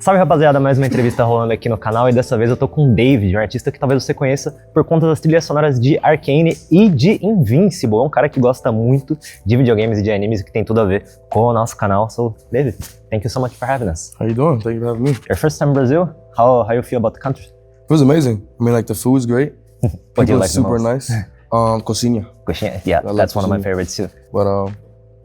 Salve, rapaziada, mais uma entrevista rolando aqui no canal e dessa vez eu tô com o David, um artista que talvez você conheça por conta das trilhas sonoras de Arcane e de Invincible. É um cara que gosta muito de videogames e de animes, que tem tudo a ver com o nosso canal. So, David, thank you so much for having us. How you doing? Thank you for having me. Your first time in Brazil? How you feel about the country? It was amazing. I mean, like, the food's great. What do you People like the super most? nice. Coxinha. Coxinha, yeah, I that's love one of my coxinha. favorites too. But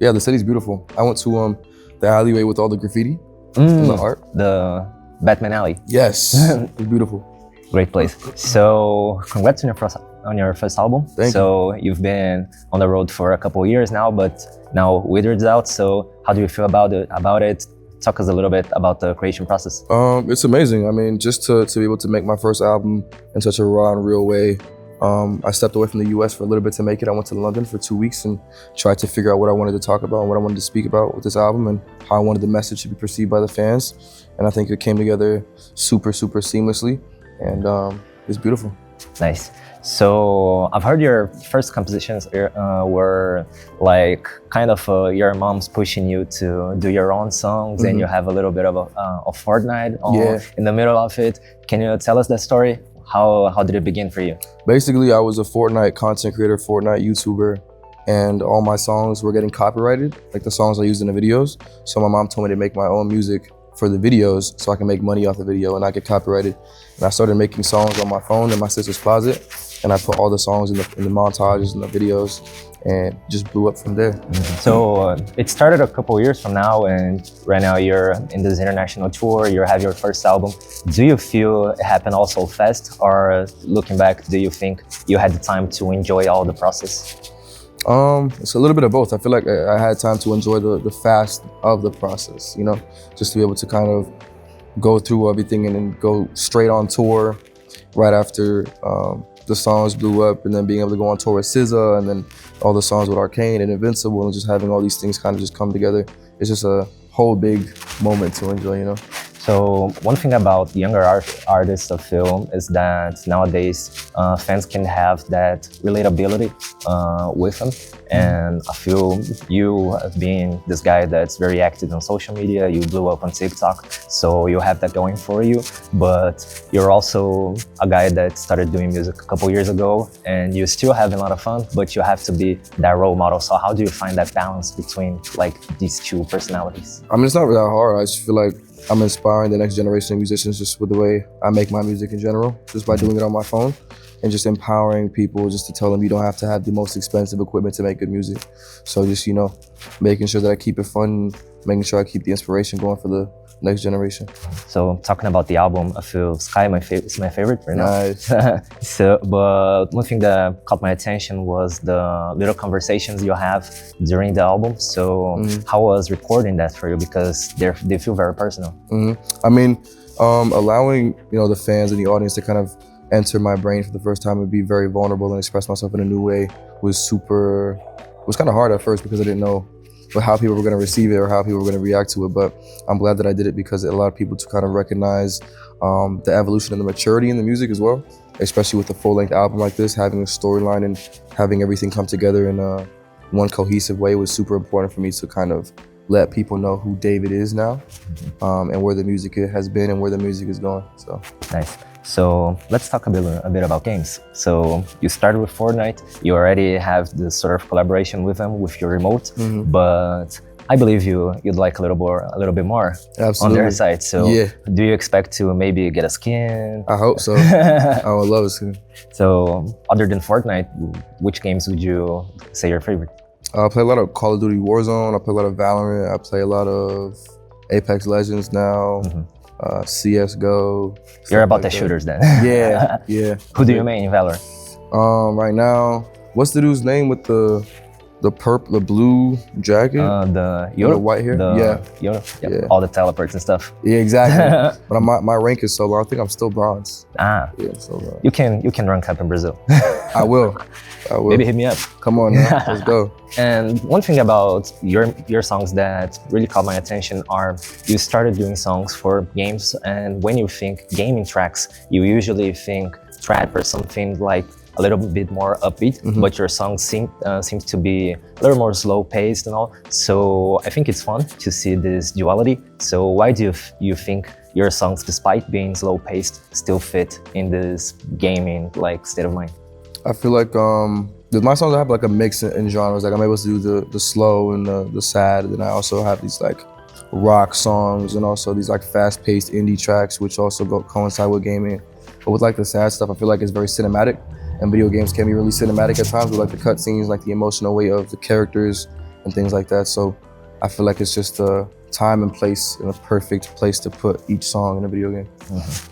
yeah, the city's beautiful. I went to the alleyway with all the graffiti and the art. The Batman Alley. Yes, it's beautiful. Great place. So, congrats on your first album. Thank you. You've been on the road for a couple of years now, but now Withered's out. So, how do you feel about it? Talk us a little bit about the creation process. It's amazing. I mean, just to be able to make my first album in such a raw and real way. I stepped away from the US for a little bit to make it. I went to London for 2 weeks and tried to figure out what I wanted to talk about and what I wanted to speak about with this album and how I wanted the message to be perceived by the fans. And I think it came together super seamlessly, and it's beautiful. Nice. So I've heard your first compositions were like kind of your mom's pushing you to do your own songs, and you have a little bit of a Fortnite in the middle of it. Can you tell us that story? How did it begin for you? Basically, I was a Fortnite content creator, Fortnite YouTuber, and all my songs were getting copyrighted, like the songs I used in the videos. So my mom told me to make my own music for the videos so I can make money off the video and not get copyrighted. And I started making songs on my phone in my sister's closet, and I put all the songs in the montages and the videos, and just blew up from there. So it started a couple years from now, and right now you're in this international tour, you have your first album. Do you feel it happened all so fast, or looking back, do you think you had the time to enjoy all the process? It's a little bit of both. I feel like I had time to enjoy the fast of the process, you know, just to be able to kind of go through everything and then go straight on tour right after the songs blew up, and then being able to go on tour with SZA, and then all the songs with Arcane and Invincible, and just having all these things kind of just come together. It's just a whole big moment to enjoy, you know? So one thing about younger artists of film is that nowadays fans can have that relatability with them. And I feel you have been this guy that's very active on social media. You blew up on TikTok, so you have that going for you. But you're also a guy that started doing music a couple years ago, and you're still having a lot of fun, but you have to be that role model. So how do you find that balance between like these two personalities? I mean, it's not really that hard. I just feel like I'm inspiring the next generation of musicians just with the way I make my music in general, just by doing it on my phone, and just empowering people just to tell them you don't have to have the most expensive equipment to make good music. So just, you know, making sure that I keep it fun, making sure I keep the inspiration going for the next generation. So talking about the album, I feel Sky is my favorite right now. Nice. But one thing that caught my attention was the little conversations you have during the album. So how was recording that for you? Because they feel very personal. I mean, allowing, you know, the fans and the audience to kind of enter my brain for the first time and be very vulnerable and express myself in a new way was kind of hard at first, because I didn't know how people were going to receive it or how people were going to react to it. But I'm glad that I did it, because it allowed people to kind of recognize the evolution and the maturity in the music as well, especially with a full-length album like this. Having a storyline and having everything come together in one cohesive way was super important for me to kind of let people know who David is now, and where the music has been and where the music is going. So nice. So let's talk a bit about games. So you started with Fortnite. You already have this sort of collaboration with them with your remote, but I believe you'd like a little bit more on their side. So do you expect to maybe get a skin? I hope so. I would love a skin. So other than Fortnite, which games would you say your favorite? I play a lot of Call of Duty Warzone. I play a lot of Valorant. I play a lot of Apex Legends now. CSGO. You're about the shooters then. Yeah. Who do you main in Valor? Right now, what's the dude's name with the blue jacket? The Yoda? The white hair? Yoda? Yeah. All the teleports and stuff. Yeah, exactly. But my rank is so low. I think I'm still bronze. Yeah, so bronze. You can rank up in Brazil. I will. Maybe hit me up. Come on now, let's go. And one thing about your songs that really caught my attention are you started doing songs for games, and when you think gaming tracks, you usually think trap or something like a little bit more upbeat, but your songs seems to be a little more slow paced and all. So I think it's fun to see this duality. So why do you think your songs, despite being slow-paced, still fit in this gaming like state of mind? I feel like with my songs I have like a mix in genres. Like I'm able to do the slow and the sad, and I also have these like rock songs and also these like fast-paced indie tracks, which also coincide with gaming. But with like the sad stuff, I feel like it's very cinematic, and video games can be really cinematic at times with like the cutscenes, like the emotional weight of the characters and things like that. So I feel like it's just a time and place and a perfect place to put each song in a video game.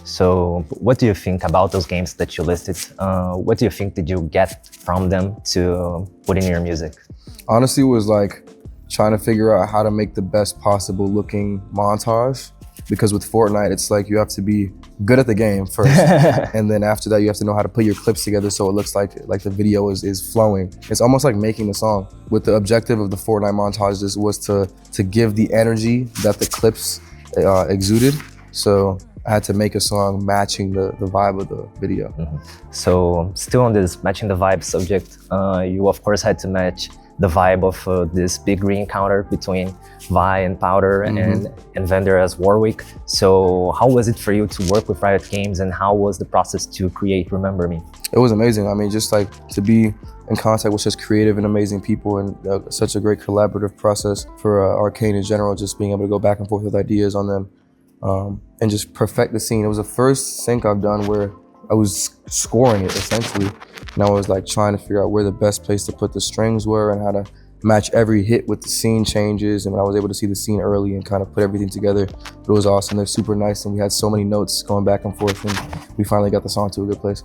So what do you think about those games that you listed? What do you think did you get from them to put in your music? Honestly, it was like trying to figure out how to make the best possible looking montage. Because with Fortnite, it's like you have to be good at the game first, and then after that, you have to know how to put your clips together so it looks like the video is flowing. It's almost like making the song. With the objective of the Fortnite montages was to give the energy that the clips exuded. So I had to make a song matching the vibe of the video. So still on this matching the vibe subject, you of course had to match the vibe of this big re-encounter between Vi and Powder and Vander as Warwick. So how was it for you to work with Riot Games, and how was the process to create Remember Me? It was amazing. I mean, just like to be in contact with such creative and amazing people, and such a great collaborative process for Arcane in general, just being able to go back and forth with ideas on them and just perfect the scene. It was the first sync I've done where I was scoring it essentially, and I was like trying to figure out where the best place to put the strings were and how to match every hit with the scene changes. And I was able to see the scene early and kind of put everything together. But it was awesome. They're super nice, and we had so many notes going back and forth, and we finally got the song to a good place.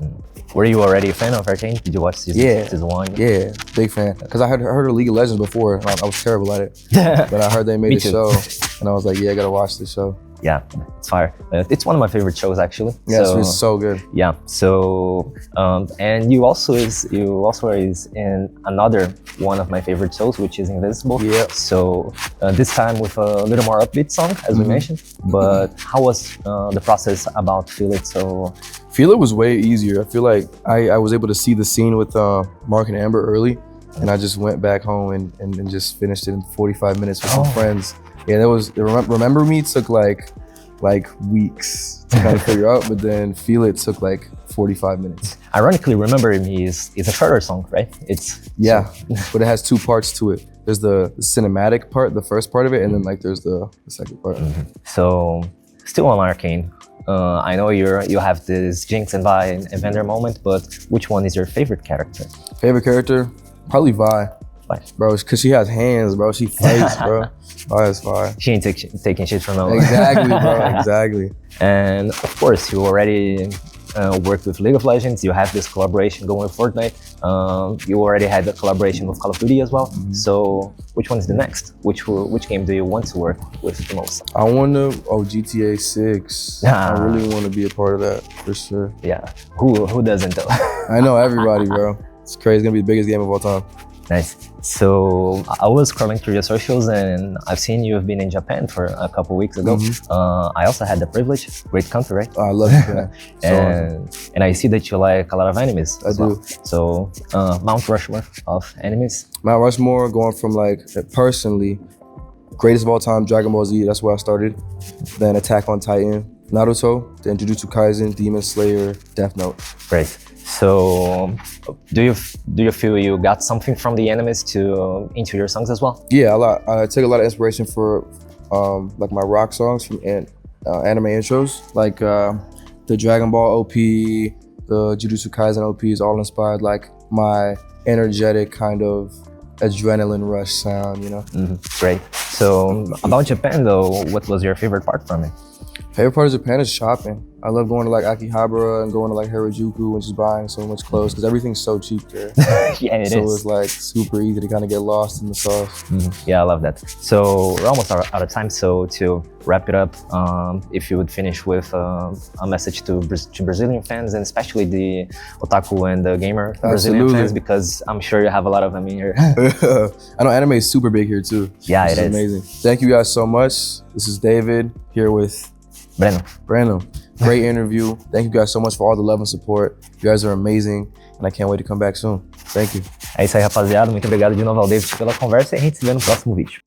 Were you already a fan of Arcane? Did you watch season 1? Yeah, big fan. Because I heard of League of Legends before, and I was terrible at it. But I heard they made a show, and I was like, yeah, I gotta watch the show. Yeah, it's fire. It's one of my favorite shows actually. Yeah, it's so good. Yeah. So and you also is in another one of my favorite shows, which is Invincible. Yeah. So this time with a little more upbeat song, as we mentioned. But how was the process about Feel It? So Feel It was way easier. I feel like I was able to see the scene with Mark and Amber early, and I just went back home and just finished it in 45 minutes with some friends. Yeah, that was Remember Me took like weeks to kind of figure out, but then Feel It took like 45 minutes. Ironically, Remember Me is a shorter song, right? But it has two parts to it. There's the cinematic part, the first part of it, and then like there's the second part. So still on Arcane, I know you have this Jinx and Vi and Vander moment, but which one is your favorite character? Favorite character? Probably Vi. Bro, because she has hands, bro. She fights, bro. Vi is fire. She ain't taking shit from no one. Exactly, bro. Exactly. And of course, you already worked with League of Legends. You have this collaboration going with Fortnite. You already had a collaboration with Call of Duty as well. So which one is the next? Which game do you want to work with the most? I want to, GTA 6. I really want to be a part of that, for sure. Yeah, who doesn't though? I know, everybody, bro. It's crazy. It's going to be the biggest game of all time. Nice. So I was scrolling through your socials, and I've seen you have been in Japan for a couple weeks ago. I also had the privilege. Great country, right? I love Japan. And I see that you like a lot of animes. I do. So Mount Rushmore of animes. Mount Rushmore, going from like personally, greatest of all time, Dragon Ball Z. That's where I started. Then Attack on Titan, Naruto, then Jujutsu Kaisen, Demon Slayer, Death Note. Great. So, do you feel you got something from the animes into your songs as well? Yeah, a lot. I take a lot of inspiration for like my rock songs from anime intros, like the Dragon Ball OP, the Jujutsu Kaisen OP is all inspired like my energetic kind of adrenaline rush sound, you know? Great. So about Japan though, what was your favorite part from it? Favorite part of Japan is shopping. I love going to like Akihabara and going to like Harajuku and just buying so much clothes because everything's so cheap there. Yeah, it is. So it's like super easy to kind of get lost in the sauce. Yeah, I love that. So we're almost out of time. So to wrap it up, if you would finish with a message to Brazilian fans, and especially the otaku and the gamer Brazilian fans, because I'm sure you have a lot of them in here. I know anime is super big here too. Yeah, it is. Amazing. Thank you guys so much. This is David here with Breno. Great interview. Thank you guys so much for all the love and support. You guys are amazing, and I can't wait to come back soon. Thank you. É isso aí, rapaziada. Muito obrigado de novo ao David pela conversa, e a gente se vê no próximo vídeo.